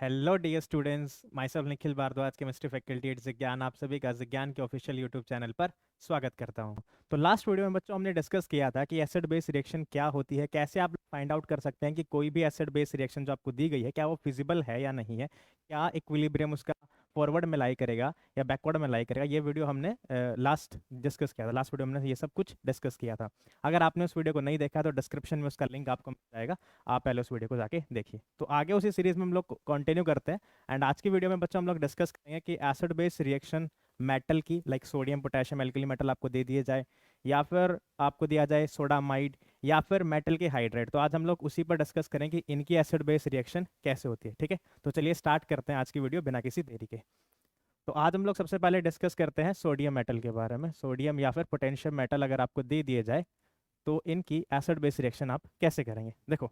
Hello dear students, myself Nikhil Bhardwaj, chemistry faculty at Jigyan आप सभी का जिज्ञान के ऑफिशियल यूट्यूब चैनल पर स्वागत करता हूं। तो लास्ट वीडियो में बच्चों हमने डिस्कस किया था कि एसिड बेस रिएक्शन क्या होती है, कैसे आप फाइंड आउट कर सकते हैं कि कोई भी एसिड बेस रिएक्शन जो आपको दी गई है क्या वो फिजिबल है या नहीं है, क्या इक्विलिब्रियम उसका फॉरवर्ड में लाई करेगा या बैकवर्ड में लाई करेगा। ये वीडियो हमने लास्ट डिस्कस किया था। लास्ट वीडियो में हमने ये सब कुछ डिस्कस किया था। अगर आपने उस वीडियो को नहीं देखा तो डिस्क्रिप्शन में उसका लिंक आपको मिल जाएगा, आप पहले उस वीडियो को जाके देखिए। तो आगे उसी सीरीज में हम लोग कंटिन्यू करते हैं। एंड आज की वीडियो में बच्चों हम लोग डिस्कस करेंगे कि एसिड बेस रिएक्शन मेटल की, like sodium potassium alkali metal आपको दे दिए जाए या फिर आपको दिया जाए सोडामाइड या फिर मेटल के हाइड्रेट, तो आज हम लोग उसी पर डिस्कस करें कि इनकी एसिड बेस रिएक्शन कैसे होती है। ठीक है, तो चलिए स्टार्ट करते हैं आज की वीडियो बिना किसी देरी के। तो आज हम लोग सबसे पहले डिस्कस करते हैं सोडियम मेटल के बारे में। सोडियम या फिर पोटेशियम मेटल अगर आपको दे दिए जाए तो इनकी एसिड बेस रिएक्शन आप कैसे करेंगे। देखो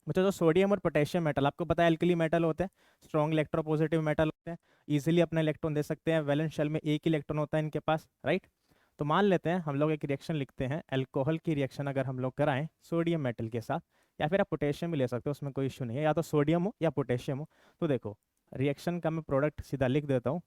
बच्चों, जो सोडियम और पोटेशियम मेटल आपको पता है एल्कली मेटल होते हैं, स्ट्रॉन्ग इलेक्ट्रोपॉजिटिव मेटल होते हैं, इजीली अपना इलेक्ट्रॉन दे सकते हैं। वैलेंस शेल में एक इलेक्ट्रॉन होता है इनके पास, राइट। तो मान लेते हैं हम लोग एक रिएक्शन लिखते हैं, अल्कोहल की रिएक्शन अगर हम लोग कराएं सोडियम मेटल के साथ, या फिर आप पोटेशियम भी ले सकते हो, उसमें कोई इश्यू नहीं है, या तो सोडियम हो या पोटेशियम हो। तो देखो रिएक्शन का मैं प्रोडक्ट सीधा लिख देता हूँ,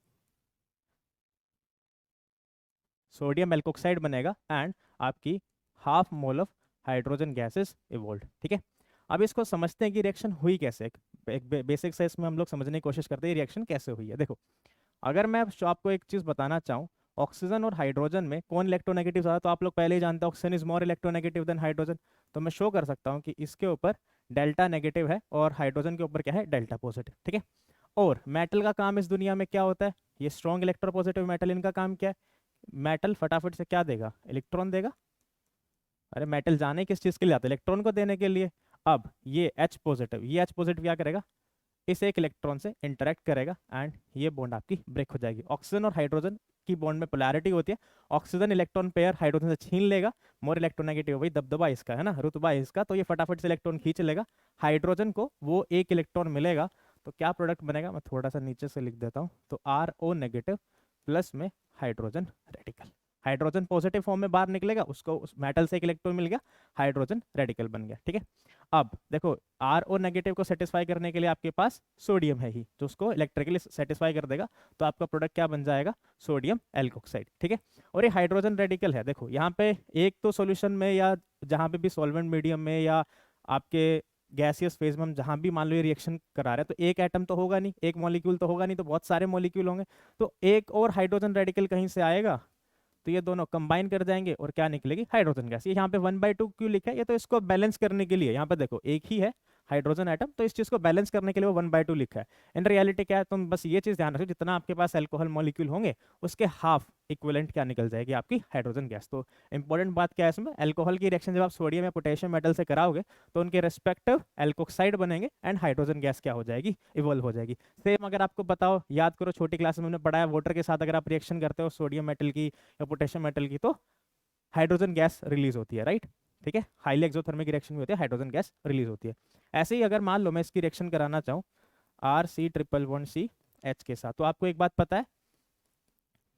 सोडियम एल्कोक्साइड बनेगा एंड आपकी half mole of hydrogen gases evolve. ठीक है, अब इसको समझते हैं कि रिएक्शन हुई कैसे। एक बेसिक से इसमें हम लोग समझने की कोशिश करते हैं रिएक्शन कैसे हुई है। देखो, अगर मैं आपको एक चीज बताना चाहूँ, ऑक्सीजन और हाइड्रोजन में कौन इलेक्ट्रोनेगेटिव ज्यादा, तो आप लोग पहले ही जानते हैं oxygen is more electronegative than hydrogen. तो मैं शो कर सकता हूँ कि इसके ऊपर डेल्टा नेगेटिव है और हाइड्रोजन के ऊपर क्या है, डेल्टा पॉजिटिव। ठीक है, और मेटल का काम इस दुनिया में क्या होता है, ये स्ट्रॉन्ग इलेक्ट्रोपॉजिटिव मेटल, इनका काम क्या है, मेटल फटाफट से क्या देगा, इलेक्ट्रॉन देगा। अरे मेटल जाने किस चीज के लिए आता है, इलेक्ट्रॉन को देने के लिए। अब ये H पॉजिटिव, ये H पॉजिटिव क्या करेगा, इस एक इलेक्ट्रॉन से इंटरेक्ट करेगा एंड ये बॉन्ड आपकी ब्रेक हो जाएगी। ऑक्सीजन और हाइड्रोजन की बॉन्ड में पोलैरिटी होती है, ऑक्सीजन इलेक्ट्रॉन पेयर हाइड्रोजन से छीन लेगा, मोर इलेक्ट्रोनेगेटिव, वही दबदबा इसका है ना, रुतबा इसका, तो ये फटाफट से इलेक्ट्रॉन खींच लेगा, हाइड्रोजन को वो एक इलेक्ट्रॉन मिलेगा। तो क्या प्रोडक्ट बनेगा, मैं थोड़ा सा नीचे से लिख देता हूँ, तो RO नेगेटिव प्लस में hydrogen radical, hydrogen positive form में बाहर निकलेगा, उसको उस मेटल से एक इलेक्ट्रॉन मिल गया, हाइड्रोजन रेडिकल बन गया। ठीक है, अब देखो RO नेगेटिव को सेटिस्फाई करने के लिए आपके पास सोडियम है ही, जो उसको इलेक्ट्रिकली सेटिस्फाई कर देगा, तो आपका प्रोडक्ट क्या बन जाएगा, सोडियम एल्कोक्साइड। ठीक है, और ये हाइड्रोजन रेडिकल है, देखो यहाँ पे एक तो सॉल्यूशन में या जहाँ पे भी सॉल्वेंट मीडियम में या आपके गैसियस फेज में हम जहाँ भी मान लो ये रिएक्शन करा रहे हैं, तो एक एटम तो होगा नहीं, एक मॉलिक्यूल तो होगा नहीं, तो बहुत सारे मॉलिक्यूल होंगे, तो एक और हाइड्रोजन रेडिकल कहीं से आएगा, तो ये दोनों कंबाइन कर जाएंगे और क्या निकलेगी, हाइड्रोजन गैस। ये यहाँ पे 1/2 क्यों लिखा है, ये तो इसको बैलेंस करने के लिए, यहाँ पे देखो एक ही है हाइड्रोजन एटम, तो इस चीज को बैलेंस करने के लिए वो 1/2 लिखा है। इन रियलिटी क्या है, तुम बस ये चीज ध्यान रखो, जितना आपके पास अल्कोहल मॉलिक्यूल होंगे उसके हाफ इक्विवेलेंट क्या निकल जाएगी, आपकी हाइड्रोजन गैस। तो इंपॉर्टेंट बात क्या है इसमें, अल्कोहल की रिएक्शन जब आप सोडियम या पोटेशियम मेटल से कराओगे तो उनके रेस्पेक्टिव एल्कोक्साइड बनेंगे एंड हाइड्रोजन गैस क्या हो जाएगी, इवॉल्व हो जाएगी। सेम अगर आपको बताओ, याद करो छोटी क्लास में हमने पढ़ाया, वाटर के साथ अगर आप रिएक्शन करते हो सोडियम मेटल की या पोटेशियम मेटल की, तो हाइड्रोजन गैस रिलीज होती है, राइट। ठीक है, हाईली एक्सोथर्मिक रिएक्शन भी होती है, हाइड्रोजन गैस रिलीज होती है। ऐसे ही अगर मान लो मैं इसकी रिएक्शन कराना चाहूँ RC111CH के साथ, तो आपको एक बात पता है,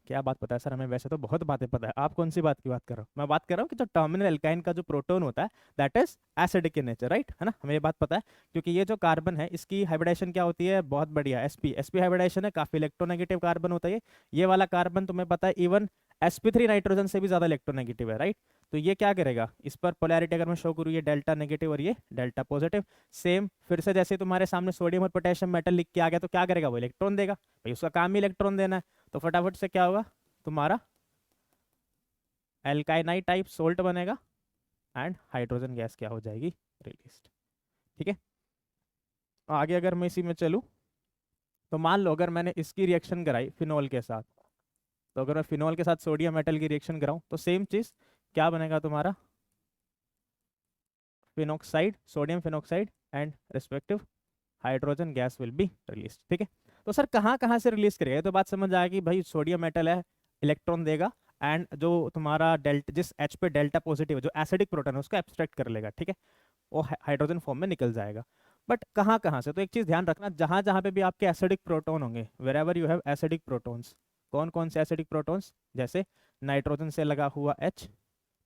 क्या बात पता है सर, हमें वैसे तो बहुत बातें पता है, आप कौन सी बात की बात कर रहे हो, मैं बात कर रहा हूँ कि जो टर्मिनल एल्काइन का जो प्रोटोन होता है that is acidic in nature, right, है ना, हमें ये बात पता है। क्योंकि ये जो कार्बन है इसकी हाइब्रिडेशन क्या होती है, बहुत बढ़िया, sp हाइब्रिडेशन है, काफी इलेक्ट्रोनेगेटिव कार्बन होता है ये वाला कार्बन, तुम्हें पता है इवन sp3 नाइट्रोजन से भी ज्यादा इलेक्ट्रोनेगेटिव है, राइट। तो ये क्या करेगा, इस पर पोलैरिटी अगर मैं शो करूँ, ये डेल्टा नेगेटिव और ये डेल्टा पॉजिटिव, सेम फिर से जैसे तुम्हारे सामने सोडियम और पोटेशियम मेटल लिख के आ गया, तो क्या करेगा, वो इलेक्ट्रॉन देगा, भाई उसका काम ही इलेक्ट्रॉन देना है। तो फटाफट से क्या होगा, तुम्हारा एल्काइनाइड टाइप सोल्ट बनेगा एंड हाइड्रोजन गैस क्या हो जाएगी, रिलीज्ड। ठीक है, आगे अगर मैं इसी में चलूँ, तो मान लो अगर मैंने इसकी रिएक्शन कराई फिनॉल के साथ, तो अगर मैं फिनॉल के साथ सोडियम मेटल की रिएक्शन कराऊं तो सेम चीज क्या बनेगा तुम्हारा, phenoxide, sodium phenoxide and respective hydrogen gas will be release. ठीक है, तो सर कहाँ कहाँ से रिलीज करेगा, तो बात समझ आएगी, भाई सोडियम मेटल है, इलेक्ट्रॉन देगा एंड जो तुम्हारा डेल्टा, जिस H पे डेल्टा पॉजिटिव है, जो एसिडिक प्रोटॉन है उसको एब्स्ट्रैक्ट कर लेगा। ठीक है, वो हाइड्रोजन फॉर्म में निकल जाएगा। बट कहाँ कहाँ से, तो एक चीज ध्यान रखना, जहां जहां पे भी आपके एसिडिक प्रोटॉन होंगे, wherever you have acidic protons, कौन कौन से एसिडिक प्रोटॉन्स, जैसे नाइट्रोजन से लगा हुआ H,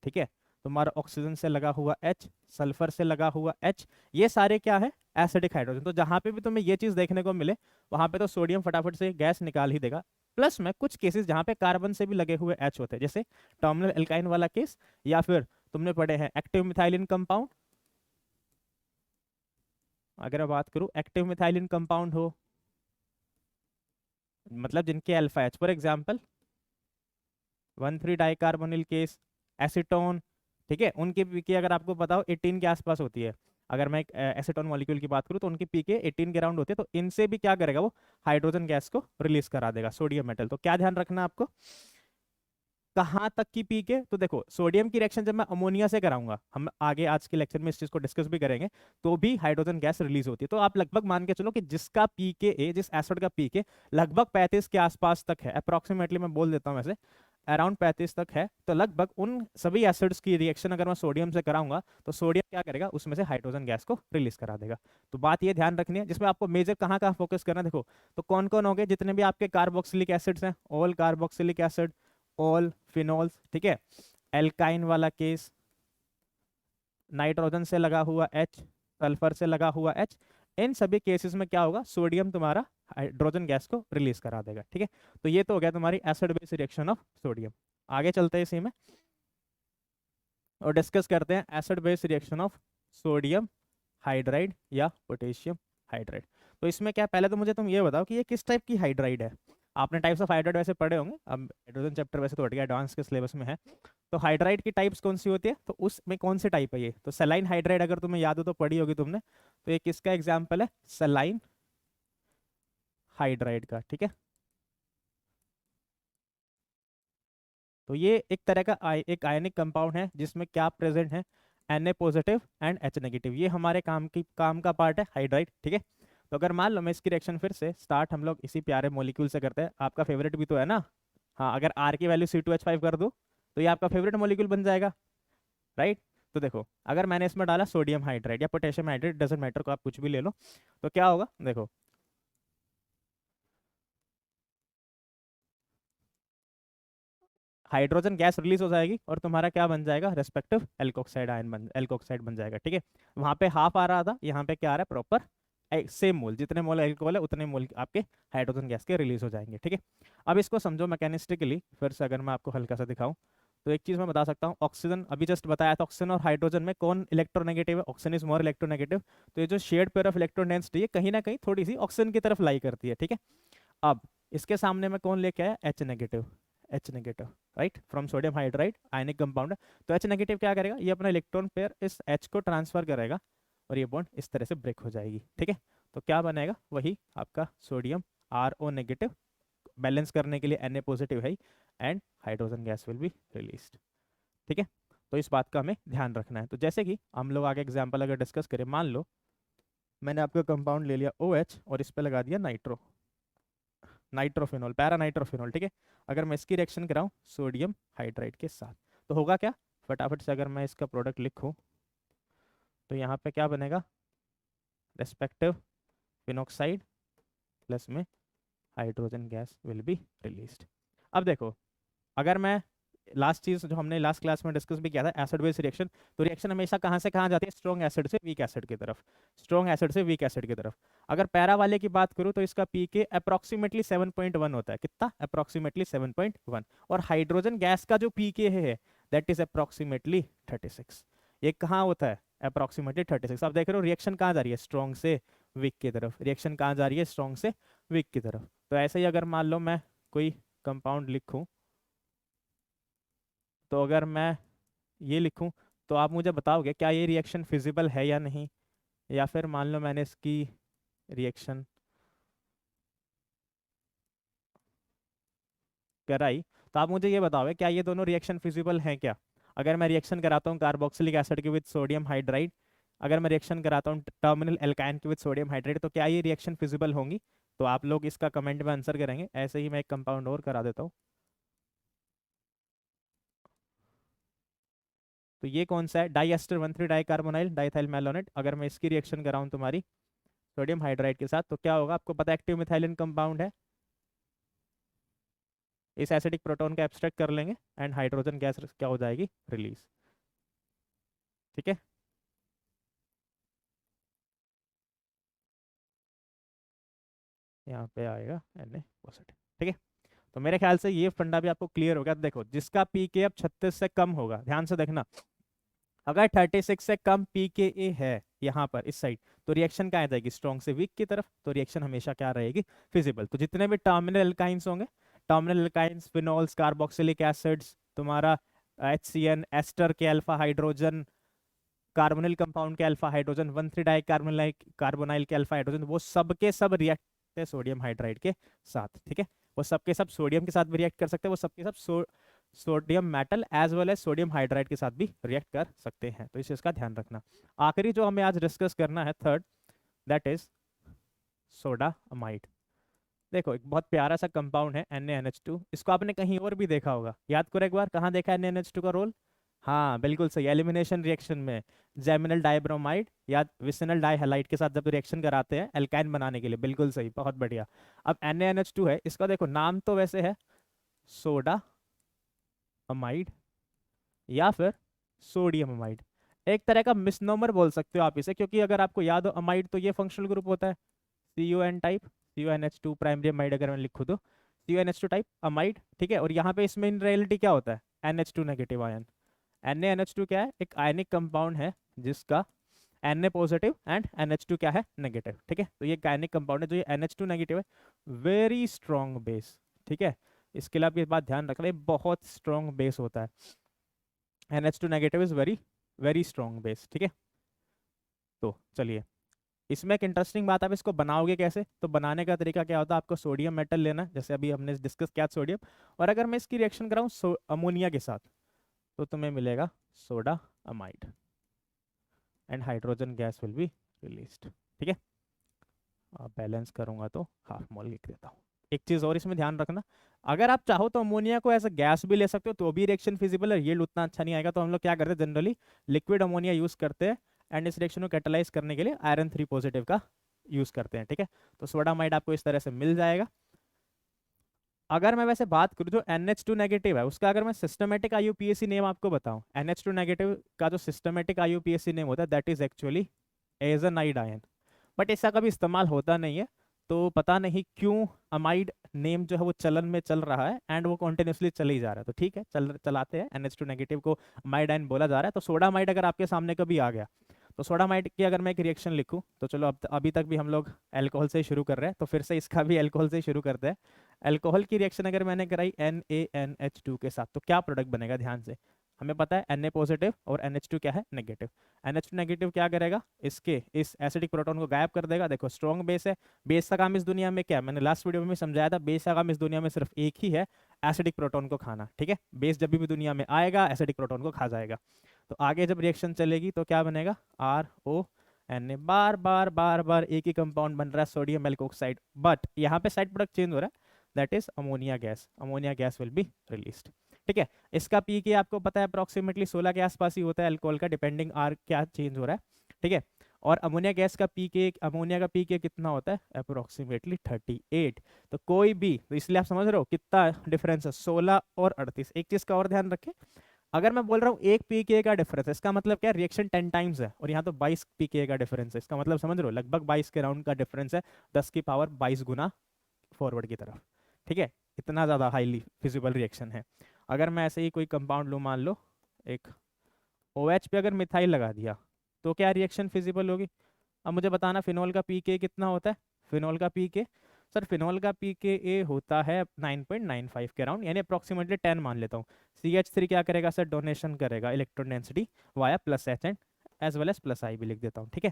ठीक है, तुम्हारा ऑक्सीजन से लगा हुआ H, सल्फर से लगा हुआ H, ये सारे क्या है, एसिडिक हाइड्रोजन। तो जहां पे भी तुम्हें ये चीज देखने को मिले वहां पे तो सोडियम फटाफट से गैस निकाल ही देगा। प्लस में कुछ केसेस जहां पे कार्बन से भी लगे हुए H होते हैं, जैसे टर्मिनल एल्काइन वाला केस, या फिर तुमने पढ़े हैं एक्टिव मिथाइलिन कंपाउंड। अगर मैं बात करूं एक्टिव मिथाइलिन कंपाउंड हो, मतलब जिनके alpha H, for example 1,3 dicarbonyl case, acetone, ठीक है, उनकी पीके अगर आपको पता हो 18 के आसपास होती है। अगर मैं एक एसीटोन मॉलिक्यूल की बात करूं तो उनकी पीके 18 के अराउंड होती है, तो इनसे भी क्या करेगा वो, हाइड्रोजन गैस को रिलीज करा देगा, सोडियम मेटल। तो क्या ध्यान रखना आपको, कहाँ तक की पीके, तो देखो सोडियम की रिएक्शन जब मैं अमोनिया से कराऊंगा, हम आगे आज के लेक्चर में इस चीज को डिस्कस भी करेंगे, तो भी हाइड्रोजन गैस रिलीज होती है। तो आप लगभग मान के चलो कि जिसका पीके ए, जिस एसिड का पीके लगभग 35 के आसपास तक है, अप्रोक्सीमेटली मैं बोल देता हूँ वैसे अराउंड 35 तक है, तो लगभग उन सभी एसिड्स की रिएक्शन अगर मैं सोडियम से कराऊंगा तो सोडियम क्या करेगा, उसमें से हाइड्रोजन गैस को रिलीज करा देगा। तो बात ये ध्यान रखनी है, जिसमें आपको मेजर कहाँ कहाँ फोकस करना है, देखो तो कौन कौन हो गए, जितने भी आपके कार्बोक्सिलिक एसिड्स हैं, all carboxylic acid, all phenols, ठीक है, एल्काइन वाला केस, नाइट्रोजन से लगा हुआ H, सल्फर से लगा हुआ H, इन सभी केसेस में क्या होगा, सोडियम तुम्हारा हाइड्रोजन गैस को रिलीज करा देगा, ठीक है। तो ये तो हो गया तुम्हारी acid base reaction of sodium. आगे चलते हैं इसी में और डिस्कस करते हैं acid base reaction of sodium hydride या पोटेशियम हाइड्राइड। तो इसमें क्या, पहले तो मुझे तुम ये बताओ कि ये किस टाइप की हाइड्राइड है। आपने टाइप्स ऑफ हाइड्राइड वैसे पढ़े होंगे, अब हाइड्रोजन चैप्टर वैसे तो हट गया, एडवांस के सिलेबस में है। तो हाइड्राइड की टाइप्स कौन सी होती है, तो उसमें कौन से टाइप है ये, तो सलाइन हाइड्राइड अगर तुम्हें याद हो तो पढ़ी होगी तुमने, तो ये किसका एग्जाम्पल है, सलाइन हाइड्राइड का, ठीक है। तो ये एक तरह का एक आयनिक कंपाउंड है जिसमें क्या प्रेजेंट है, Na positive and H negative, ये हमारे काम का पार्ट है हाइड्राइड, ठीक है। तो अगर मान लो मैं इसकी रिएक्शन फिर से स्टार्ट हम लोग इसी प्यारे मॉलिक्यूल से करते हैं, आपका फेवरेट भी तो है ना, हाँ, अगर R की वैल्यू C2H5 कर दूं तो ये आपका फेवरेट मॉलिक्यूल बन जाएगा, राइट। तो देखो अगर मैंने इसमें डाला सोडियम हाइड्राइड या पोटेशियम हाइड्राइड, डजेंट मैटर, को आप कुछ भी ले लो, तो क्या होगा, देखो हाइड्रोजन गैस रिलीज हो जाएगी और तुम्हारा क्या बन जाएगा, रेस्पेक्टिव एल्कोक्साइड आयन एल्कोक्साइड बन जाएगा, ठीक है। वहां पे हाफ आ रहा था, यहाँ पे क्या आ रहा है, प्रॉपर सेम मोल, जितने मोल एल्कोहल है उतने मोल आपके हाइड्रोजन गैस के रिलीज हो जाएंगे, ठीक है। अब इसको समझो मैकेनिस्टिकली, फिर से अगर मैं आपको हल्का सा दिखाऊं तो एक चीज मैं बता सकता हूँ, ऑक्सीजन अभी जस्ट बताया था, ऑक्सीजन और हाइड्रोजन में कौन इलेक्ट्रोनेगेटिव है, ऑक्सीजन इज मोर इलेक्ट्रोनेगेटिव। तो ये जो shared pair of electron density है कहीं ना कहीं थोड़ी सी ऑक्सीजन की तरफ लाई करती है, ठीक है। अब इसके सामने में कौन लेके आया, H negative, H negative, right, from sodium hydride, ionic compound है। तो H नेगेटिव क्या करेगा, ये अपना इलेक्ट्रॉन पेयर इस H को ट्रांसफर करेगा और ये बॉन्ड इस तरह से ब्रेक हो जाएगी, ठीक है। तो क्या बनेगा, वही आपका सोडियम RO नेगेटिव, बैलेंस करने के लिए Na पॉजिटिव है, and hydrogen gas will be released, ठीक है। तो इस बात का हमें ध्यान रखना है। तो जैसे कि हम लोग आगे एग्जाम्पल अगर डिस्कस करें, मान लो मैंने आपका कंपाउंड ले लिया OH और इस पे लगा दिया नाइट्रोफिनॉल, पैरा नाइट्रोफिनॉल, ठीक है। अगर मैं इसकी रिएक्शन कराऊं सोडियम हाइड्राइड के साथ तो होगा क्या, फटाफट से अगर मैं इसका प्रोडक्ट लिखूं तो यहाँ पे क्या बनेगा, रेस्पेक्टिव फिनॉक्साइड प्लस में hydrogen gas will be released. अब देखो अगर मैं लास्ट चीज जो हमने लास्ट क्लास में डिस्कस भी किया था, एसिड बेस रिएक्शन, तो रिएक्शन हमेशा कहाँ से कहाँ जाती है, स्ट्रॉन्ग एसिड से वीक एसिड की तरफ, स्ट्रॉन्ग एसिड से वीक एसिड की तरफ। अगर पैरा वाले की बात करूँ तो इसका पीके अप्रोक्सीमेटली 7.1 होता है, कितना, अप्रोक्सीमेटली 7.1, और हाइड्रोजन गैस का जो पीके है दैट इज अप्रोक्सीमेटली 36। ये कहाँ होता है, अप्रोक्सीमेटली 36। अब देख रहे हो रिएक्शन कहाँ जा रही है, स्ट्रॉन्ग से वीक की तरफ, रिएक्शन कहाँ जा रही है, स्ट्रॉन्ग से वीक की तरफ। तो ऐसे ही अगर मान लो मैं कोई कंपाउंड लिखूं, तो अगर मैं ये लिखूं तो आप मुझे बताओगे क्या ये रिएक्शन फिजिबल है या नहीं, या फिर मान लो मैंने इसकी रिएक्शन कराई, तो आप मुझे ये बताओगे क्या ये दोनों रिएक्शन फिजिबल हैं क्या। अगर मैं रिएक्शन कराता हूँ कार्बोक्सिलिक एसिड के विद सोडियम हाइड्राइड, अगर मैं रिएक्शन कराता हूँ टर्मिनल एल्काइन के विद सोडियम हाइड्राइड, तो क्या ये रिएक्शन फिजिबल होंगी। तो आप लोग इसका कमेंट में आंसर करेंगे। ऐसे ही मैं एक कंपाउंड और करा देता हूँ, तो ये कौन सा है, डाई एस्टर 1,3 डाइकार्बोनाइल डाइथाइल मैलोनेट। अगर मैं इसकी रिएक्शन कराऊँ तुम्हारी सोडियम हाइड्राइड के साथ, तो क्या होगा, आपको पता है एक्टिव मिथाइलिन कंपाउंड है, इस एसिडिक प्रोटोन का एब्स्ट्रैक्ट कर लेंगे एंड हाइड्रोजन गैस क्या हो जाएगी, रिलीज। ठीक है, यहाँ पे आएगा Na पॉजिटिव। ठीक है, तो मेरे ख्याल से ये फंडा भी आपको क्लियर हो गया। तो देखो जिसका पीके अब 36 से कम होगा, ध्यान से देखना, अगर 36 से कम पीके है यहाँ पर इस साइड, तो रिएक्शन क्या आ जाएगी, स्ट्रॉन्ग से वीक की तरफ। तो रिएक्शन हमेशा क्या रहेगी, फिजिबल। तो जितने भी टर्मिनल एल्काइंस होंगे, terminal alkynes, phenols, carboxylic acids, तुम्हारा HCN, एस्टर के अल्फा हाइड्रोजन, कार्बोनिल कंपाउंड के अल्फा हाइड्रोजन, 1,3 डाई कार्बोनाइल के अल्फा हाइड्रोजन, वो सब के सब रिएक्ट करते हैं सोडियम हाइड्राइड के साथ। ठीक है, वो सब के सब सोडियम के साथ भी रिएक्ट कर सकते हैं, वो सब के सब sodium metal as well as sodium hydride के साथ भी रिएक्ट कर सकते हैं। तो इस चीज का ध्यान रखना। आखिरी जो हमें आज डिस्कस करना है, third, that is soda amide. देखो एक बहुत प्यारा सा कंपाउंड है NaNH2। इसको आपने कहीं और भी देखा होगा, याद करो एक बार, कहाँ देखा है NaNH2 का रोल? हाँ बिल्कुल सही, एलिमिनेशन रिएक्शन में जैमिनल डाइब्रोमाइड या विसिनल डाइहैलाइड के साथ जब रिएक्शन कराते हैं एल्काइन बनाने के लिए। बिल्कुल सही, बहुत बढ़िया। अब NaNH2 है, इसका देखो नाम तो वैसे है सोडा अमाइड या फिर सोडियम अमाइड, एक तरह का मिसनोमर बोल सकते हो आप इसे, क्योंकि अगर आपको याद हो अमाइड तो ये फंक्शनल ग्रुप होता है CON type, CONH2 primary amide अगर मैं लिखूँ तो CONH2 टाइप अमाइड। ठीक है, और यहाँ पे इसमें इन रियलिटी क्या होता है, NH2 नेगेटिव आयन। NaNH2 क्या है, एक आयनिक कंपाउंड है जिसका Na पॉजिटिव एंड NH2 क्या है, नेगेटिव। ठीक है, तो ये आयनिक कंपाउंड है, जो ये NH2 नेगेटिव है, वेरी स्ट्रॉन्ग बेस। ठीक है, इसके लिए आप ये बात ध्यान रखना, बहुत स्ट्रॉन्ग बेस होता है। NH2 negative is very very strong base. ठीक है, तो चलिए इसमें एक इंटरेस्टिंग बात, आप इसको बनाओगे कैसे? तो बनाने का तरीका क्या होता है, आपको सोडियम मेटल लेना है, जैसे अभी हमने डिस्कस किया सोडियम, और अगर मैं इसकी रिएक्शन कराऊँ अमोनिया के साथ, तो तुम्हें मिलेगा soda amide and hydrogen gas will be released. ठीक है, बैलेंस करूंगा तो हाफ मोल लिख देता हूँ। एक चीज और इसमें ध्यान रखना, अगर आप चाहो तो अमोनिया को एज अ गैस भी ले सकते हो, तो भी रिएक्शन फिजिबल है, ये उतना अच्छा नहीं आएगा। तो हम लोग क्या करते हैं, जनरली लिक्विड अमोनिया यूज करते हैं, एंड इस रिएक्शन को कैटालाइज करने के लिए आयरन 3 पॉजिटिव का यूज करते हैं। ठीक है, तो सोडामाइड आपको इस तरह से मिल जाएगा। अगर मैं वैसे बात करूँ जो NH2 नेगेटिव है, उसका अगर मैं सिस्टमेटिक IUPAC नेम आपको बताऊं, NH2 नेगेटिव का जो सिस्टमेटिक IUPAC नेम होता है, that is actually azanide ion. But इसका कभी इस्तेमाल होता नहीं है, तो पता नहीं क्यों अमाइड नेम जो है वो चलन में चल रहा है, एंड वो कॉन्टिन्यूसली चल ही जा रहा है। तो ठीक है, चलाते हैं, NH2 नेगेटिव को अमाइड आयन बोला जा रहा है। तो सोडामाइड अगर आपके सामने कभी आ गया, तो सोडामाइड की अगर मैं एक रिएक्शन लिखूं, तो चलो अब अभी तक भी हम लोग अल्कोहल से ही शुरू कर रहे हैं, तो फिर से इसका भी अल्कोहल से ही शुरू करते हैं। अल्कोहल की रिएक्शन अगर मैंने कराई NaNH2 के साथ, तो क्या प्रोडक्ट बनेगा, ध्यान से। हमें पता है Na पॉजिटिव और NH2 क्या है, नेगेटिव। NH2 नेगेटिव क्या करेगा, इसके इस एसिडिक प्रोटॉन को गायब कर देगा। देखो स्ट्रॉन्ग बेस है, बेस का काम इस दुनिया में क्या है, मैंने लास्ट वीडियो में भी समझाया था, बेस का काम इस दुनिया में सिर्फ एक ही है, एसिडिक प्रोटॉन को खाना। ठीक है, बेस जब भी दुनिया में आएगा एसिडिक प्रोटॉन को खा जाएगा। तो आगे जब रिएक्शन चलेगी तो क्या बनेगा, RONA, बार बार बार बार एक ही कंपाउंड बन रहा है, सोडियम एल्कोक्साइड, बट यहाँ पे साइड प्रोडक्ट चेंज हो रहा है, that is ammonia gas. Ammonia gas will be released. ठीक है, इसका पीके आपको पता है अप्रोक्सीमेटली 16 के आसपास ही होता है अल्कोहल का, डिपेंडिंग आर क्या चेंज हो रहा है। ठीक है, और अमोनिया गैस का पीके, अमोनिया का पीके कितना होता है, अप्रोक्सीमेटली 38। तो कोई भी, तो इसलिए आप समझ रहे हो कितना डिफरेंस है, 16 और 38। एक चीज का और ध्यान रखें, अगर मैं बोल रहा हूँ एक पीके का डिफरेंस है, इसका मतलब क्या, रिएक्शन 10 टाइम्स है, और यहाँ तो 22 पीके का डिफरेंस है, इसका मतलब समझ रहे हो लगभग 22 के राउंड का डिफरेंस है, 10 की पावर 22 गुना फॉरवर्ड की तरफ। ठीक है, इतना ज़्यादा हाईली फिजिबल रिएक्शन है। अगर मैं ऐसे ही कोई कंपाउंड लूँ, मान लो एक OH पे अगर मिथाइल लगा दिया, तो क्या रिएक्शन फिजिबल होगी? अब मुझे बताना फिनोल का पीके कितना होता है, फिनोल का पीके, सर फिनोल का पीके होता है 9.95 के राउंड, यानी अप्रोक्सीमेटली 10 मान लेता हूँ। CH3 क्या करेगा सर, डोनेशन करेगा electron density via plus H and as well as plus I भी लिख देता हूँ। ठीक है,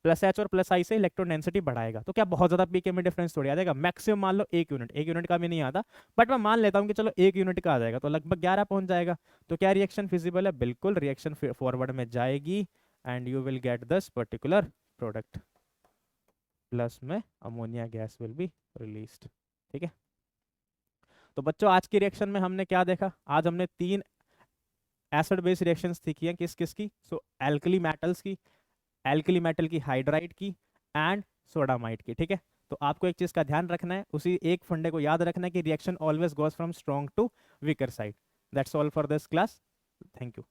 प्लस H और प्लस आई से इलेक्ट्रॉन डेंसिटी बढ़ाएगा, तो क्या बहुत ज़्यादा पीके में डिफरेंस थोड़ी आ जाएगा, मैक्सिमम मान लो 1 यूनिट, 1 यूनिट का भी नहीं आता, बट मैं मान लेता हूँ कि चलो 1 यूनिट का आ जाएगा, तो लगभग 11 पहुंच जाएगा। तो क्या रिएक्शन फिजिबल है, बिल्कुल रिएक्शन फॉरवर्ड में जाएगी, and you will get this particular product, plus में ammonia gas will be released. ठीक है, तो बच्चों आज की रिएक्शन में हमने क्या देखा, आज हमने 3 एसिड बेस रिएक्शंस सीखी हैं, किस किस की, सो एल्कली मेटल्स की, एल्कली मेटल की हाइड्राइड की, एंड सोडामाइड की। ठीक है, तो आपको एक चीज का ध्यान रखना है, उसी एक फंडे को याद रखना है कि reaction always goes from strong to weaker side. That's all for this class, thank you.